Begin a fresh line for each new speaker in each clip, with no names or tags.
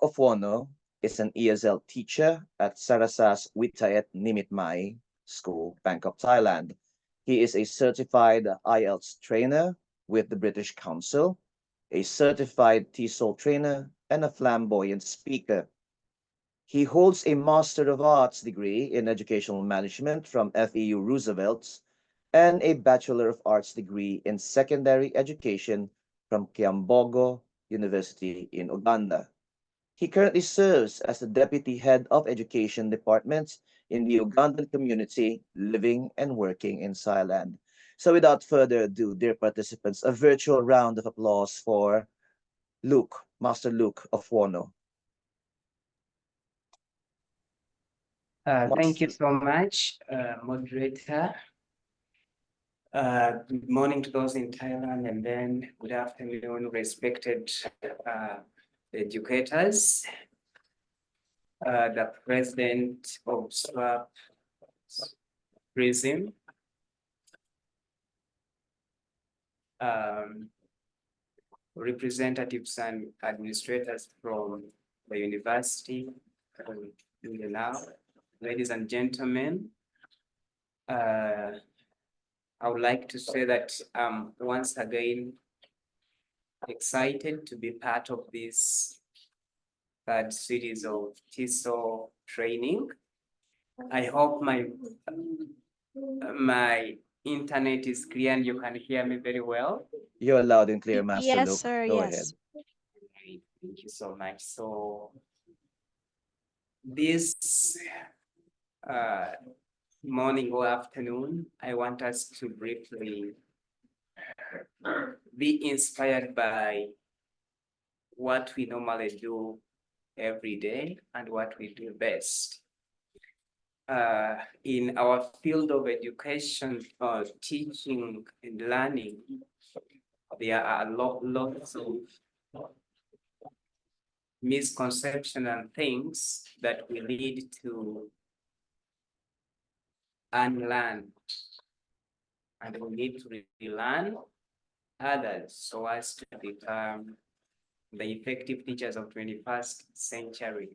Ofwono is an ESL teacher at Sarasas Witayet Nimitmai School, Bangkok, Thailand. He is a certified IELTS trainer with the British Council, a certified TESOL trainer, and a flamboyant speaker. He holds a Master of Arts degree in Educational Management from FEU Roosevelt and a Bachelor of Arts degree in Secondary Education from Kiambogo University in Uganda. He currently serves as the Deputy Head of Education Department in the Ugandan community living and working in Thailand. So without further ado, dear participants, a virtual round of applause for Luke, Master Luke Ofwono.
Thank you so much, moderator. Good morning to those in Thailand, and then good afternoon, respected educators. The president of SWAP Prism, representatives and administrators from the university, ladies and gentlemen, I would like to say that I'm once again excited to be part of this third series of TESOL training. I hope my internet is clear and you can hear me very well.
You're loud and clear, Master
Yes,
Luke.
sir.
Go
Yes.
ahead.
Thank you so much. So this morning or afternoon, I want us to briefly be inspired by what we normally do every day and what we do best. In our field of education, teaching and learning, there are lots of misconceptions and things that we need to unlearn, and we need to relearn others so as to become the effective teachers of 21st century.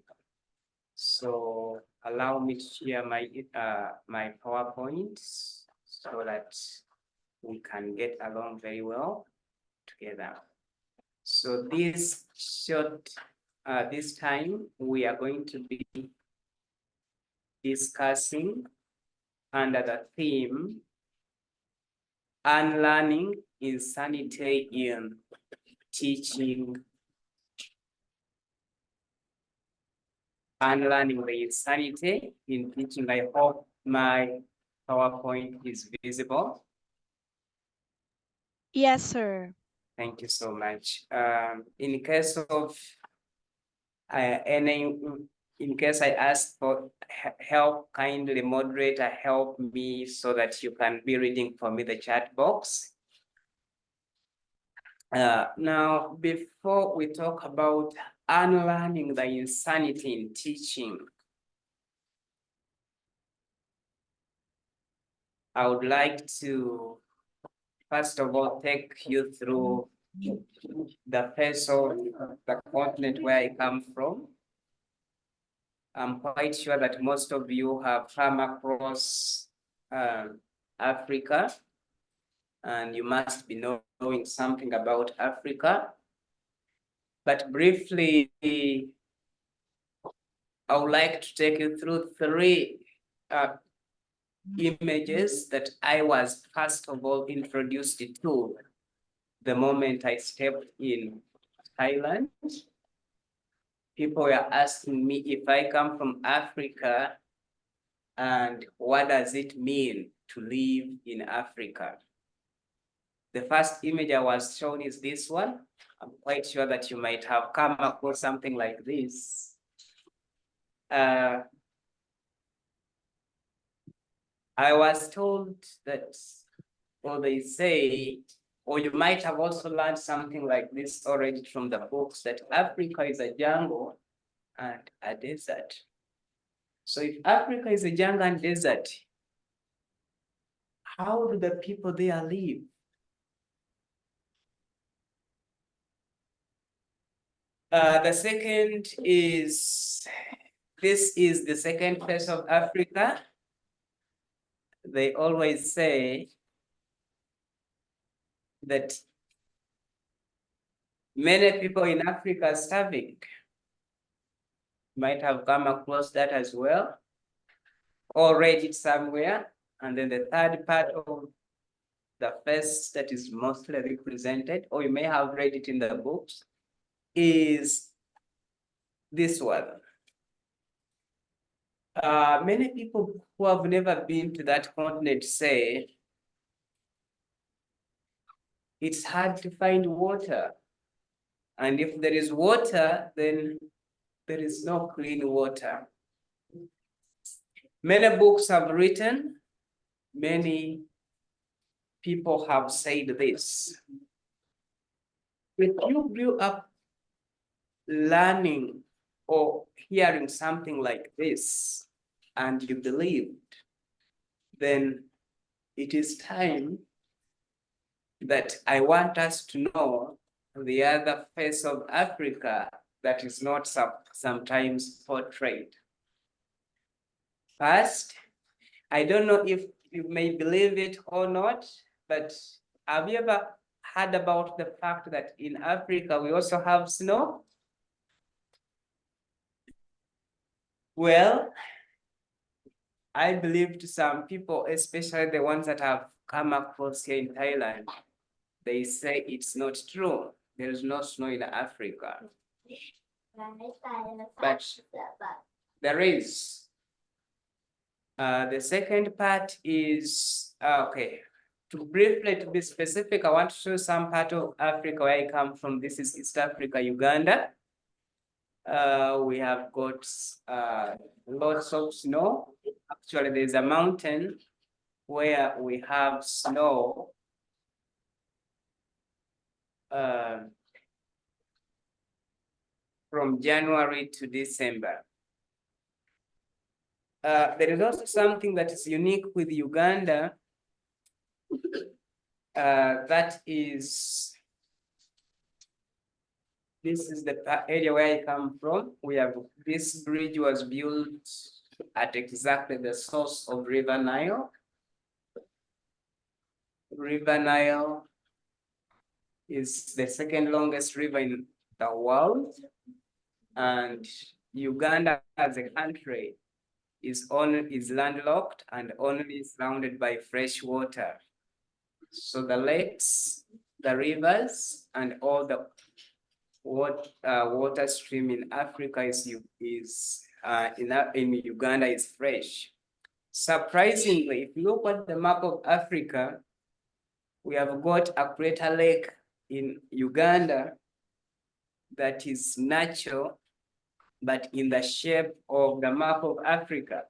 So allow me to share my my PowerPoint so that we can get along very well together. So this time we are going to be discussing under the theme Unlearning Insanity in Teaching. Unlearning the insanity in teaching. I hope my PowerPoint is visible.
Yes, sir.
Thank you so much. In case of in case I ask for help, kindly moderator, help me so that you can be reading for me the chat box. Now, before we talk about unlearning the insanity in teaching, I would like to, first of all, take you through the face of the continent where I come from. I'm quite sure that most of you have come across Africa, and you must be knowing something about Africa. But briefly, I would like to take you through three images that I was first of all introduced to the moment I stepped in Thailand. People were asking me if I come from Africa and what does it mean to live in Africa. The first image I was shown is this one. I'm quite sure that you might have come across something like this. I was told that, or they say, or you might have also learned something like this already from the books, that Africa is a jungle and a desert. So if Africa is a jungle and desert, how do the people there live? The second is, this is the second place of Africa. They always say that many people in Africa are starving. Might have come across that as well, or read it somewhere. And then the third part of the first that is mostly represented, or you may have read it in the books, is this one. Many people who have never been to that continent say it's hard to find water. And if there is water, then there is no clean water. Many books have written, many people have said this. If you grew up learning or hearing something like this and you believed, then it is time that I want us to know the other face of Africa that is not sometimes portrayed. First, I don't know if you may believe it or not, but have you ever heard about the fact that in Africa we also have snow? Well, I believe to some people, especially the ones that have come across here in Thailand, they say it's not true. There is no snow in Africa. But there is. The second part is, okay, to be specific, I want to show some part of Africa where I come from. This is East Africa, Uganda. We have got lots of snow. Actually, there's a mountain where we have snow. From January to December. There is also something that is unique with Uganda. That is, this is the area where I come from. We have, this bridge was built at exactly the source of River Nile. River Nile is the second longest river in the world. And Uganda as a country is landlocked and only surrounded by fresh water. So the lakes, the rivers, and all the water stream in Africa in Uganda is fresh. Surprisingly, if you look at the map of Africa, we have got a crater lake in Uganda that is natural, but in the shape of the map of Africa.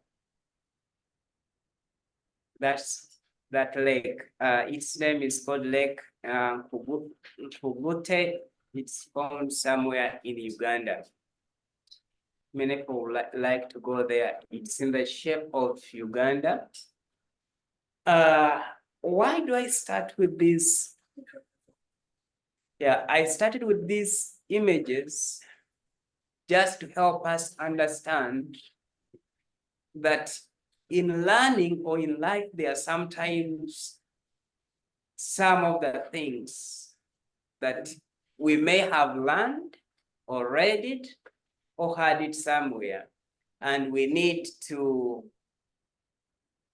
That's that lake. Its name is called Lake Kubute. It's found somewhere in Uganda. Many people like to go there. It's in the shape of Uganda. Why do I start with this? Yeah, I started with these images just to help us understand that in learning or in life, there are sometimes some of the things that we may have learned or read it or heard it somewhere, and we need to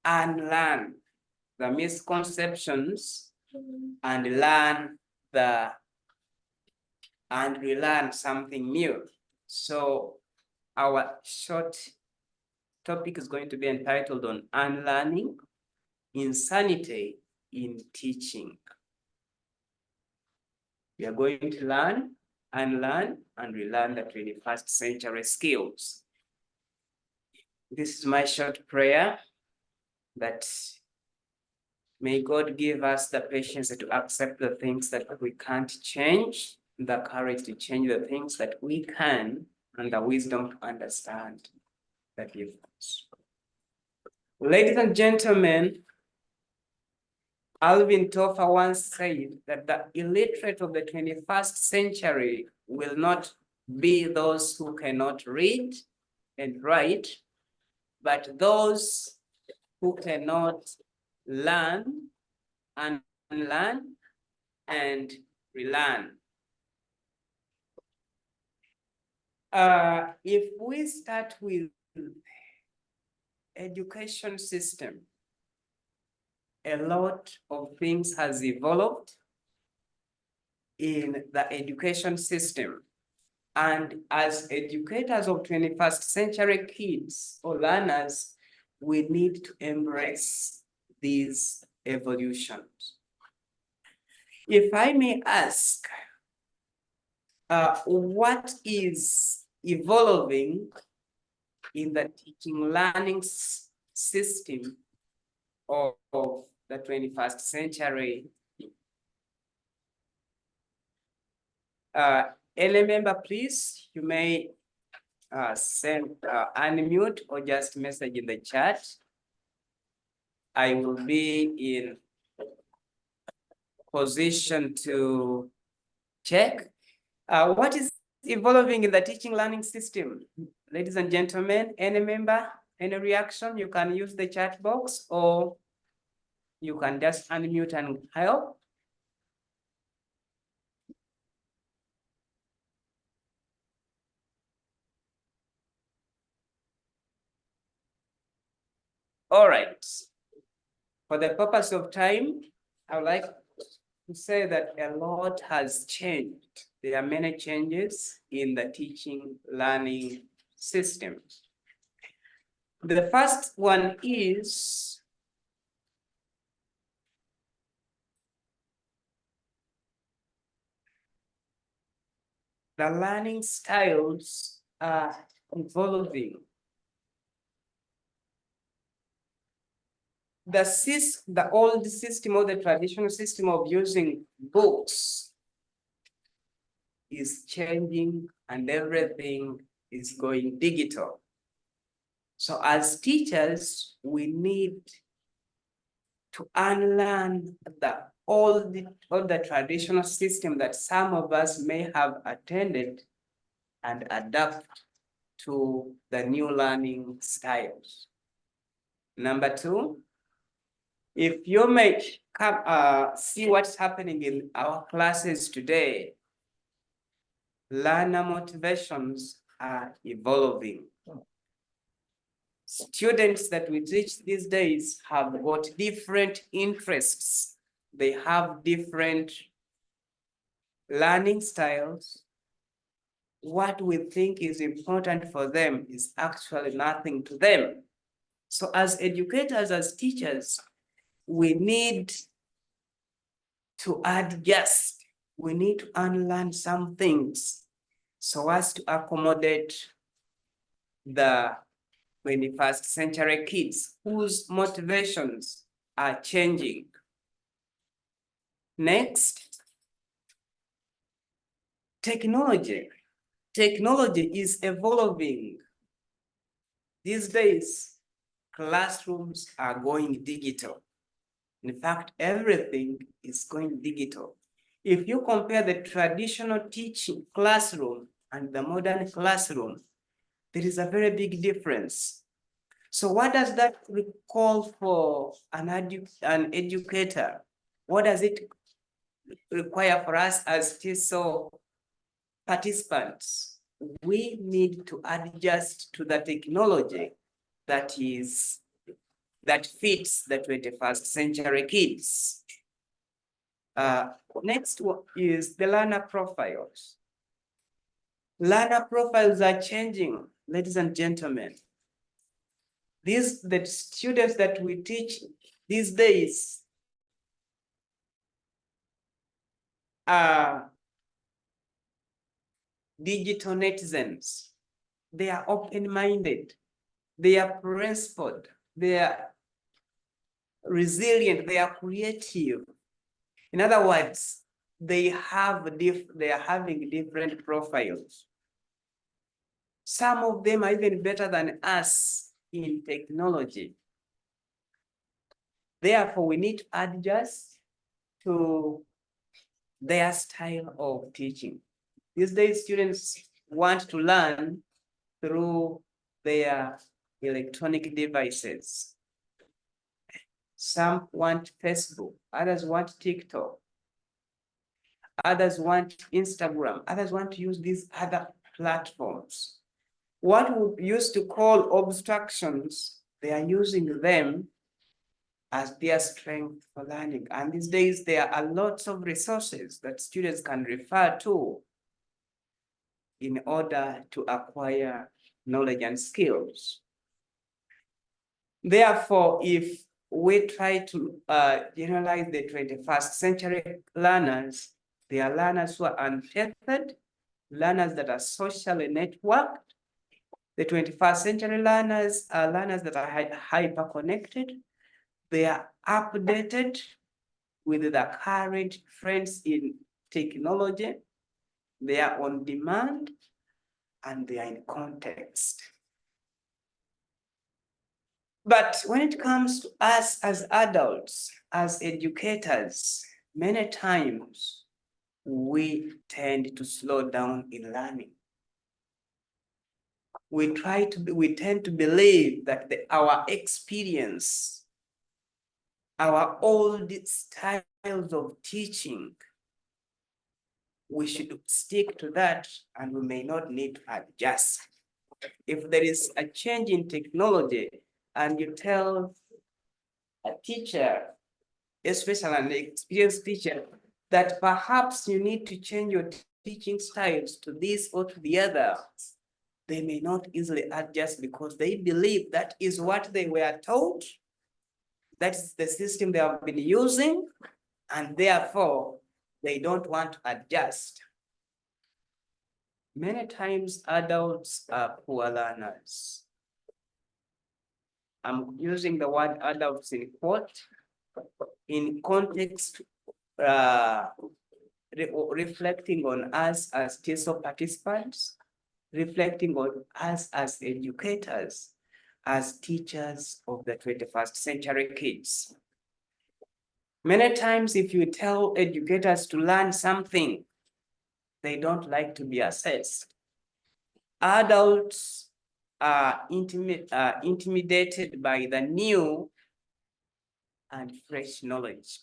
unlearn the misconceptions and relearn something new. So our short topic is going to be entitled on Unlearning, Insanity in Teaching. We are going to learn, unlearn, and relearn the 21st century skills. This is my short prayer, that may God give us the patience to accept the things that we can't change, the courage to change the things that we can, and the wisdom to understand the difference. Ladies and gentlemen, Alvin Toffler once said that the illiterate of the 21st century will not be those who cannot read and write, but those who cannot learn, unlearn, and relearn. If we start with education system, a lot of things has evolved in the education system. And as educators of 21st century kids or learners, we need to embrace these evolutions. If I may ask, what is evolving in the teaching learning system of the 21st century? Any member, please, you may send unmute or just message in the chat. I will be in position to check what is evolving in the teaching learning system. Ladies and gentlemen, any member, any reaction, you can use the chat box or you can just unmute and help. All right. For the purpose of time, I would like to say that a lot has changed. There are many changes in the teaching learning system. The first one is the learning styles are evolving. The old system or the traditional system of using books is changing and everything is going digital. So as teachers, we need to unlearn all the traditional system that some of us may have attended and adapt to the new learning styles. Number two, if you may come see what's happening in our classes today, learner motivations are evolving. Students that we teach these days have got different interests. They have different learning styles. What we think is important for them is actually nothing to them. So as educators, as teachers, we need to adjust. We need to unlearn some things so as to accommodate the 21st century kids whose motivations are changing. Next, technology. Technology is evolving. These days, classrooms are going digital. In fact, everything is going digital. If you compare the traditional teaching classroom and the modern classroom, there is a very big difference. So what does that call for an educator? What does it require for us as TESOL participants? We need to adjust to the technology that fits the 21st century kids. Next one is the learner profiles. Learner profiles are changing, ladies and gentlemen. The students that we teach these days are digital netizens. They are open-minded. They are principled. They are resilient. They are creative. In other words, they are having different profiles. Some of them are even better than us in technology. Therefore, we need to adjust to their style of teaching. These days, students want to learn through their electronic devices. Some want Facebook, others want TikTok, others want Instagram, others want to use these other platforms. What we used to call obstructions, they are using them as their strength for learning. And these days, there are lots of resources that students can refer to in order to acquire knowledge and skills. Therefore, if we try to generalize the 21st century learners, they are learners who are untethered, learners that are socially networked. The 21st century learners are learners that are hyper-connected. They are updated with the current trends in technology. They are on demand and they are in context. But when it comes to us as adults, as educators, many times we tend to slow down in learning. We tend to believe that our experience, our old styles of teaching, we should stick to that and we may not need to adjust. If there is a change in technology and you tell a teacher, especially an experienced teacher, that perhaps you need to change your teaching styles to this or to the other, they may not easily adjust because they believe that is what they were taught, that's the system they have been using, and therefore they don't want to adjust. Many times adults are poor learners. I'm using the word adults in quote, in context, reflecting on us as TESOL participants, reflecting on us as educators, as teachers of the 21st century kids. Many times, if you tell educators to learn something, they don't like to be assessed. Adults are intimidated by the new and fresh knowledge.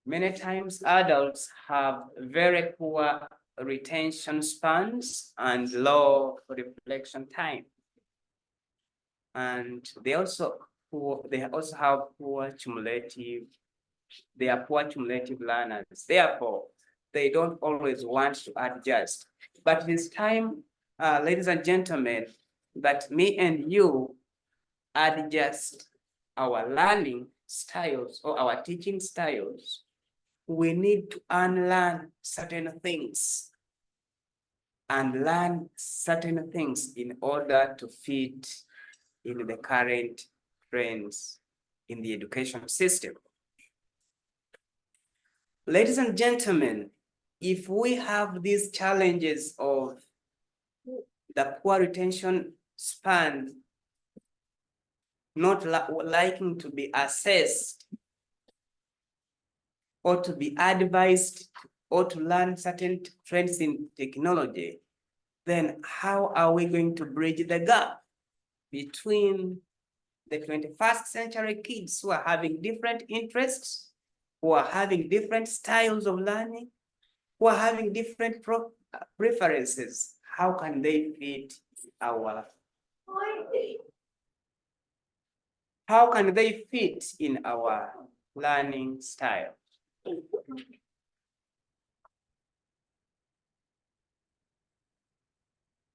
Many times adults have very poor retention spans and low reflection time. And they also have poor cumulative learners. Therefore, they don't always want to adjust. But it is time, ladies and gentlemen, that me and you adjust our learning styles or our teaching styles. We need to unlearn certain things and learn certain things in order to fit in the current trends in the education system. Ladies and gentlemen, if we have these challenges of the poor retention span, not liking to be assessed or to be advised or to learn certain trends in technology, then how are we going to bridge the gap between the 21st century kids who are having different interests, who are having different styles of learning, who are having different preferences? How can they fit how can they fit in our learning style?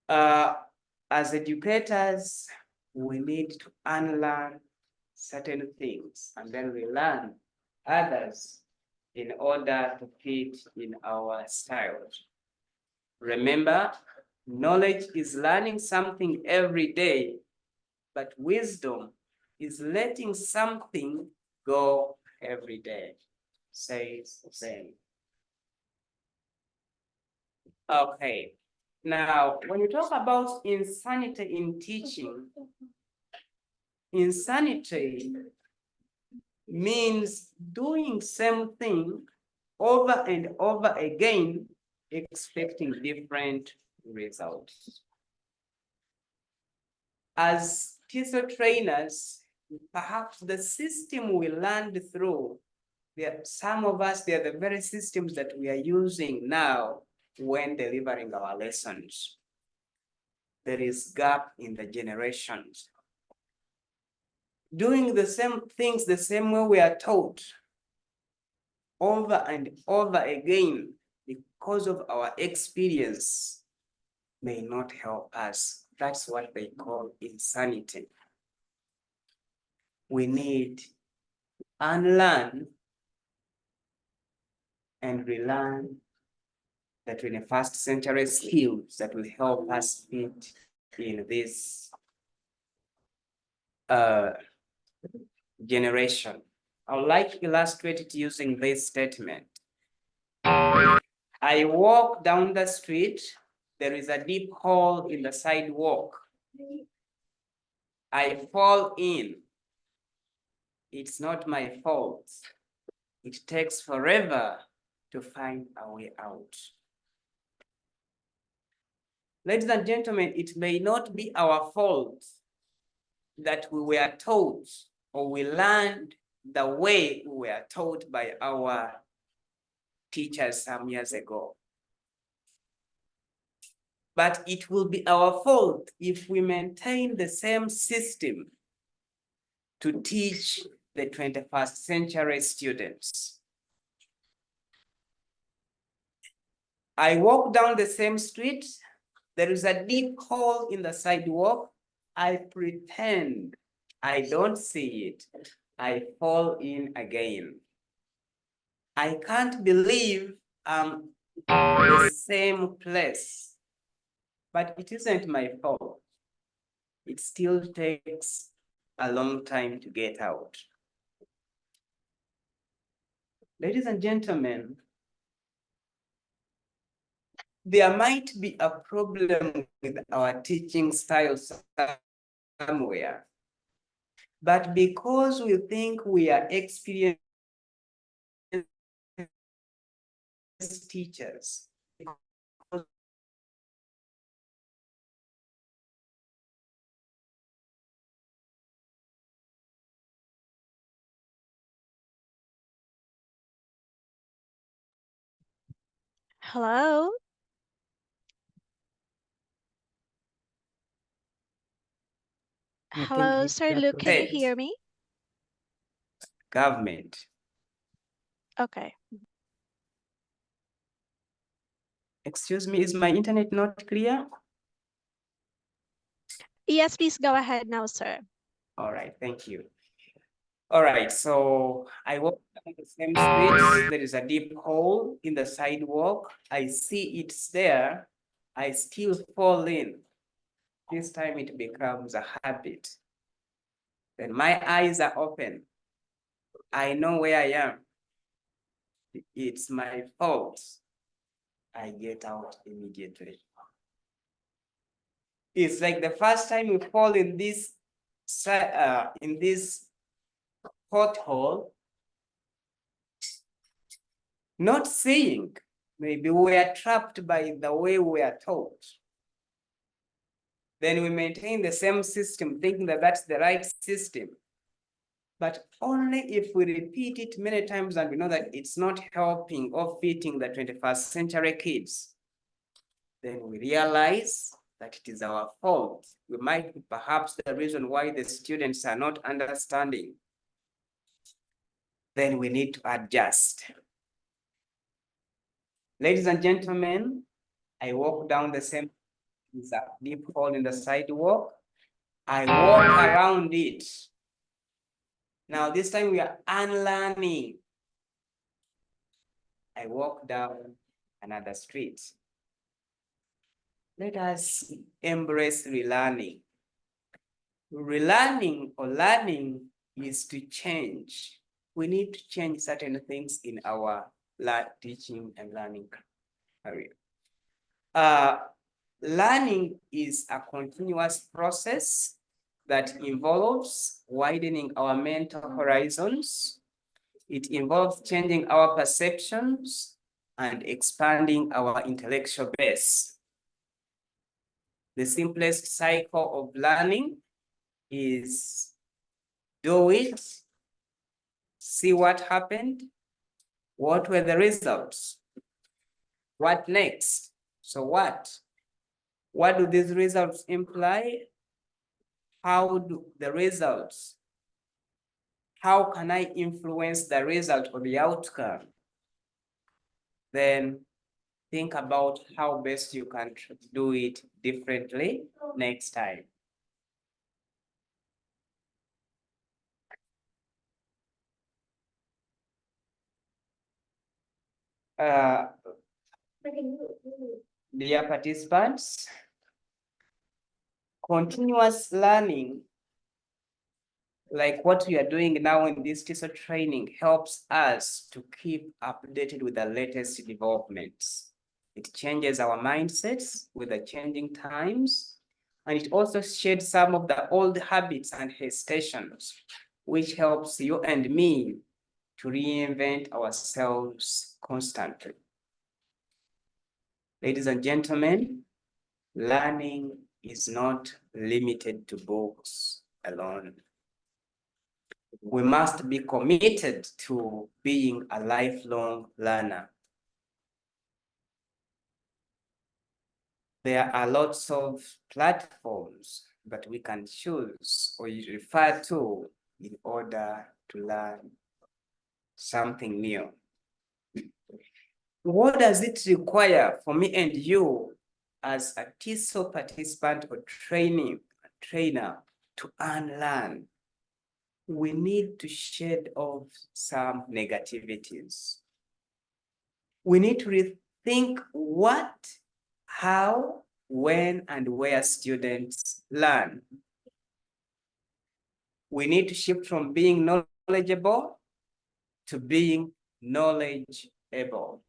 As educators, we need to unlearn certain things and then relearn others in order to fit in our styles. Remember, knowledge is learning something every day, but wisdom is letting something go every day, says Zen. Okay, now when you talk about insanity in teaching, insanity means doing same thing over and over again expecting different results. As teacher trainers, perhaps the system we learned through, some of us, they are the very systems that we are using now when delivering our lessons. There is gap in the generations. Doing the same things the same way we are taught over and over again because of our experience may not help us. That's what they call insanity. We need to unlearn and relearn the 21st century skills that will help us fit in this generation. I would like to illustrate it using this statement. I walk down the street, there is a deep hole in the sidewalk. I fall in. It's not my fault. It takes forever to find a way out. Ladies and gentlemen, it may not be our fault that we were taught or we learned the way we were taught by our teachers some years ago. But it will be our fault if we maintain the same system to teach the 21st century students. I walk down the same street, there is a deep hole in the sidewalk. I pretend I don't see it. I fall in again. I can't believe I'm in the same place, but it isn't my fault. It still takes a long time to get out. Ladies and gentlemen, there might be a problem with our teaching style somewhere, but because we think we are experienced teachers,
Hello? Hello, Sir Luke, can you hear me?
government.
Okay.
Excuse me, is my internet not clear?
Yes, please go ahead now, sir.
All right, thank you. All right, so I walk down the same street. There is a deep hole in the sidewalk. I see it's there. I still fall in. This time it becomes a habit. Then my eyes are open. I know where I am. It's my fault. I get out immediately. It's like the first time we fall in this pothole, not seeing, maybe we are trapped by the way we are taught. Then we maintain the same system, thinking that that's the right system. But only if we repeat it many times and we know that it's not helping or fitting the 21st century kids, then we realize that it is our fault. We might be perhaps the reason why the students are not understanding. Then we need to adjust. Ladies and gentlemen, I walk down the same deep hole in the sidewalk. I walk around it. Now this time we are unlearning. I walk down another street. Let us embrace relearning. Relearning or learning is to change. We need to change certain things in our teaching and learning career. Learning is a continuous process that involves widening our mental horizons. It involves changing our perceptions. and expanding our intellectual base. The simplest cycle of learning is do it, see what happened, what were the results, what next, so what do these results imply, how do the results, how can I influence the result or the outcome? Then think about how best you can do it differently next time. Dear participants, continuous learning, like what we are doing now in this TESOL training, helps us to keep updated with the latest developments. It changes our mindsets with the changing times, and it also sheds some of the old habits and hesitations, which helps you and me to reinvent ourselves constantly. Ladies and gentlemen, learning is not limited to books alone. We must be committed to being a lifelong learner. There are lots of platforms that we can choose or refer to in order to learn something new. What does it require for me and you as a TESOL participant or trainer to unlearn? We need to shed off some negativities. We need to rethink what, how, when, and where students learn. We need to shift from being knowledgeable to being knowledgeable.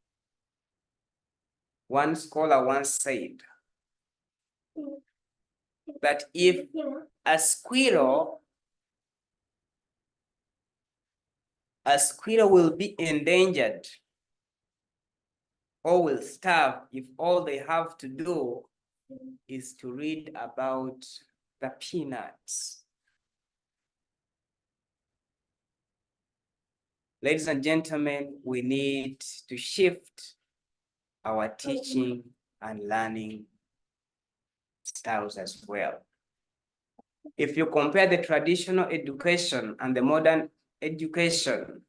One scholar once said that if a squirrel will be endangered or will starve if all they have to do is to read about the peanuts. Ladies and gentlemen, we need to shift our teaching and learning styles as well. If you compare the traditional education and the modern education,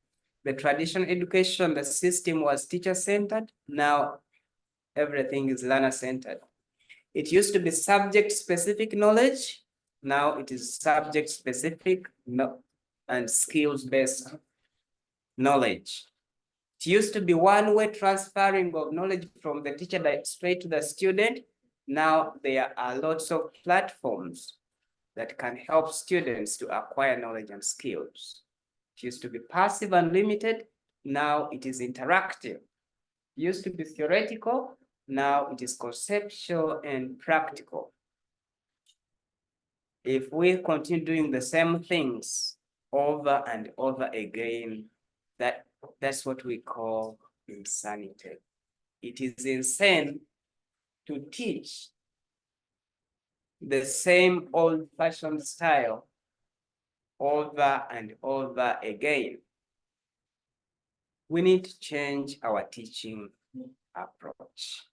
the traditional education, the system was teacher-centered. Now everything is learner-centered. It used to be subject-specific knowledge. Now it is subject-specific and skills-based knowledge. It used to be one-way transferring of knowledge from the teacher straight to the student. Now there are lots of platforms that can help students to acquire knowledge and skills. It used to be passive and limited. Now it is interactive. It used to be theoretical. Now it is conceptual and practical. If we continue doing the same things over and over again, that's what we call insanity. It is insane to teach the same old-fashioned style over and over again. We need to change our teaching approach.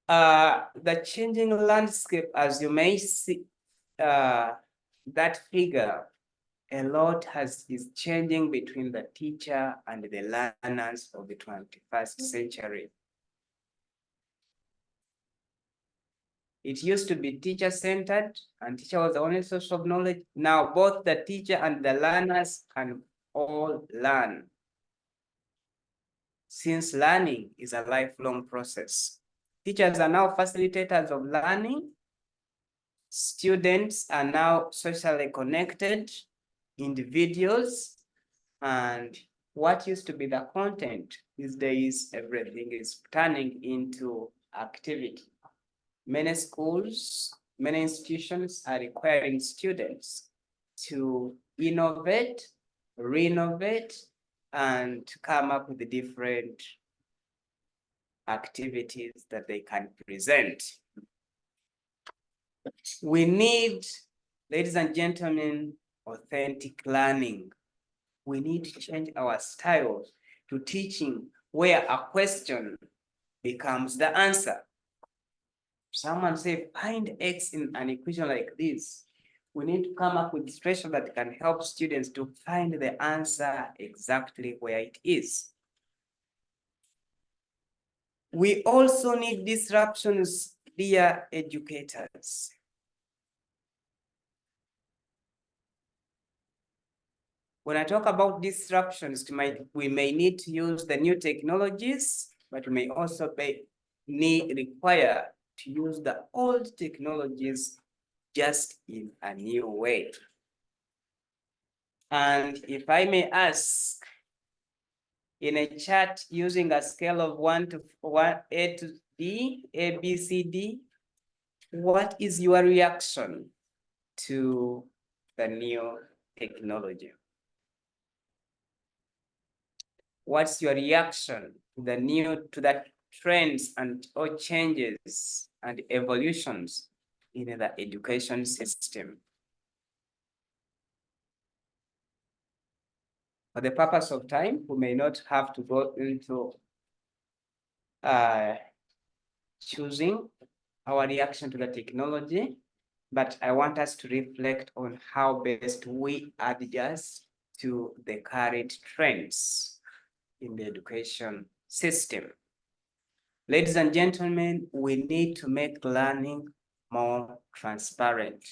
The changing landscape, as you may see, that figure, a lot is changing between the teacher and the learners of the 21st century. It used to be teacher-centered, and teacher was the only source of knowledge. Now both the teacher and the learners can all learn, since learning is a lifelong process. Teachers are now facilitators of learning. Students are now socially connected individuals, and what used to be the content these days, everything is turning into activity. Many schools, many institutions are requiring students to innovate, renovate, and come up with the different activities that they can present. We need, ladies and gentlemen, authentic learning. We need to change our style to teaching where a question becomes the answer. Someone say, find X in an equation like this. We need to come up with expression that can help students to find the answer exactly where it is. We also need disruptions, dear educators. When I talk about disruptions, we may need to use the new technologies, but we may also require to use the old technologies just in a new way. And if I may ask, in a chart using a scale of 1 to 1, A to D, A, B, C, D, what is your reaction to the new technology? What's your reaction to the trends and or changes and evolutions in the education system? For the purpose of time, we may not have to go into choosing our reaction to the technology, but I want us to reflect on how best we adjust to the current trends in the education system. Ladies and gentlemen, we need to make learning more transparent.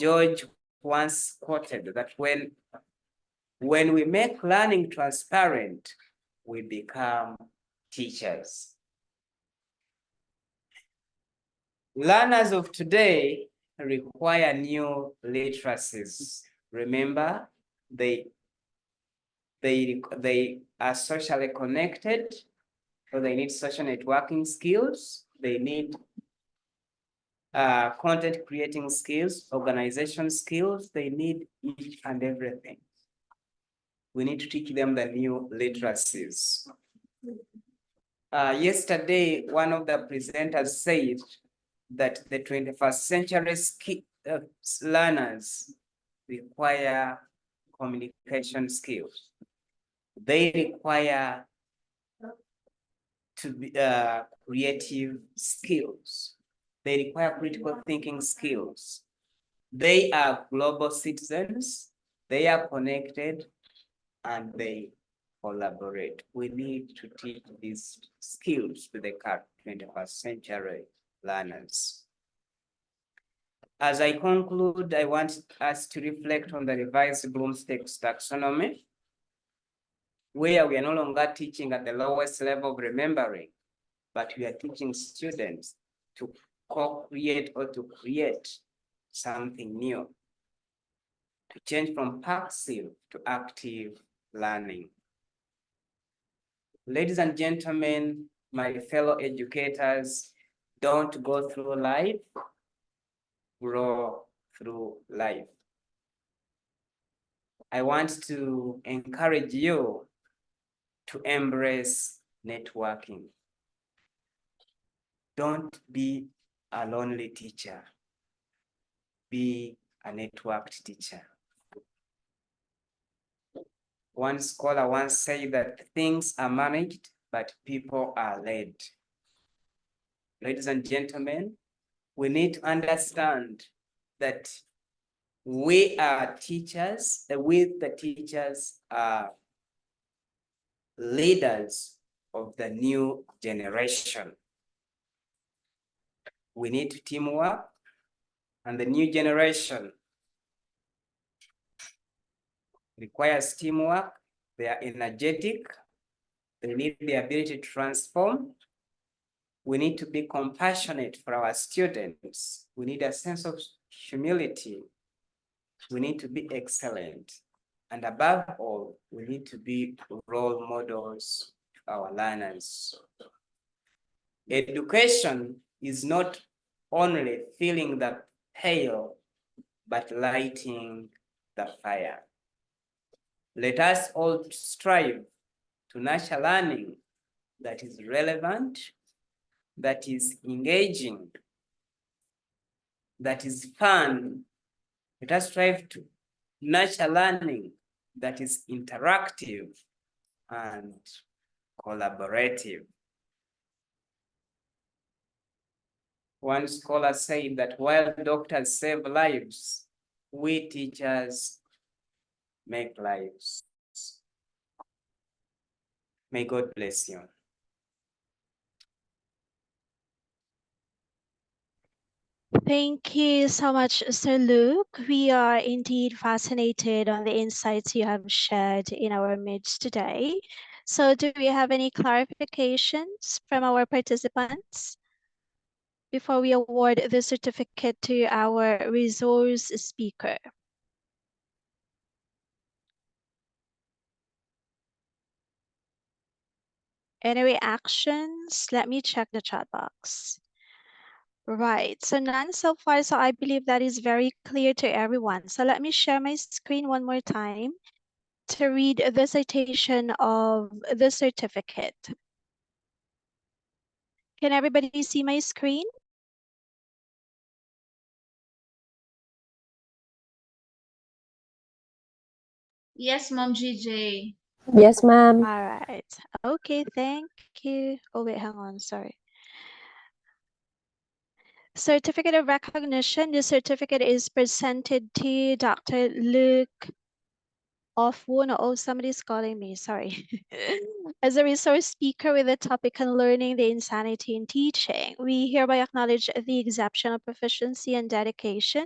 George once quoted that when we make learning transparent, we become teachers. Learners of today require new literacies. Remember, they are socially connected, so they need social networking skills. They need content creating skills, organization skills. They need each and everything. We need to teach them the new literacies. Yesterday, one of the presenters said that the 21st century learners require communication skills. They require to be creative skills. They require critical thinking skills. They are global citizens. They are connected and they collaborate. We need to teach these skills to the 21st century learners. As I conclude, I want us to reflect on the revised Bloom's taxonomy, where we are no longer teaching at the lowest level of remembering, but we are teaching students to co-create or to create something new, to change from passive to active learning. Ladies and gentlemen, my fellow educators, don't go through life, grow through life. I want to encourage you to embrace networking. Don't be a lonely teacher. Be a networked teacher. One scholar once said that things are managed, but people are led. Ladies and gentlemen, we need to understand that we are teachers, the teachers are leaders of the new generation. We need teamwork, and the new generation requires teamwork. They are energetic. They need the ability to transform. We need to be compassionate for our students. We need a sense of humility. We need to be excellent. And above all, we need to be role models to our learners. Education is not only filling the pail, but lighting the fire. Let us all strive to nurture learning that is relevant, that is engaging, that is fun. Let us strive to nurture learning that is interactive and collaborative. One scholar said that while doctors save lives, we teachers make lives. May God bless you.
Thank you so much, Sir Luke. We are indeed fascinated on the insights you have shared in our midst today. So do we have any clarifications from our participants before we award the certificate to our resource speaker? Any reactions? Let me check the chat box. Right, so none so far, so I believe that is very clear to everyone. So let me share my screen one more time to read the citation of the certificate. Can everybody see my screen?
Yes, Mom GJ.
Yes, ma'am.
All right. Okay, thank you. Oh, wait, hang on. Sorry. Certificate of recognition. The certificate is presented to Dr. Luke Ofwono. Oh, somebody's calling me. Sorry. As a resource speaker with the topic Unlearning the Insanity in Teaching, we hereby acknowledge the exceptional proficiency and dedication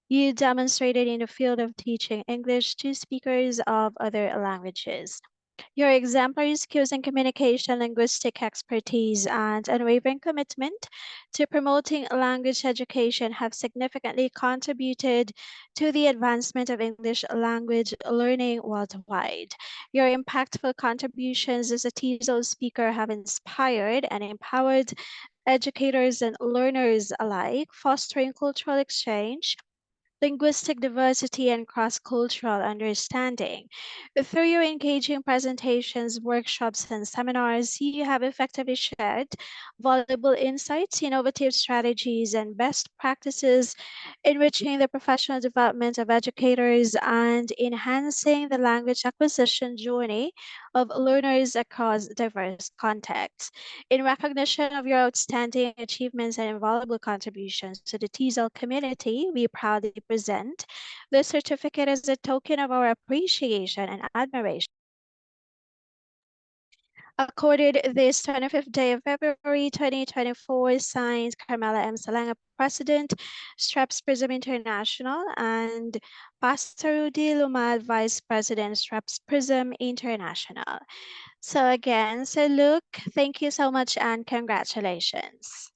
you demonstrated in the field of teaching English to speakers of other languages. Your exemplary skills in communication, linguistic expertise, and unwavering commitment to promoting language education have significantly contributed to the advancement of English language learning worldwide. Your impactful contributions as a TESOL speaker have inspired and empowered educators and learners alike, fostering cultural exchange, linguistic diversity, and cross-cultural understanding. Through your engaging presentations, workshops, and seminars, you have effectively shared valuable insights, innovative strategies, and best practices, enriching the professional development of educators and enhancing the language acquisition journey of learners across diverse contexts. In recognition of your outstanding achievements and invaluable contributions to the TESOL community, we proudly present the certificate as a token of our appreciation and admiration. Accorded this 25th day of February 2024, signed Carmela M. Salanga, President, Straps Prism International, and Pastor Rudy Lumad, Vice President, Straps Prism International. So again, Sir Luke, thank you so much and congratulations.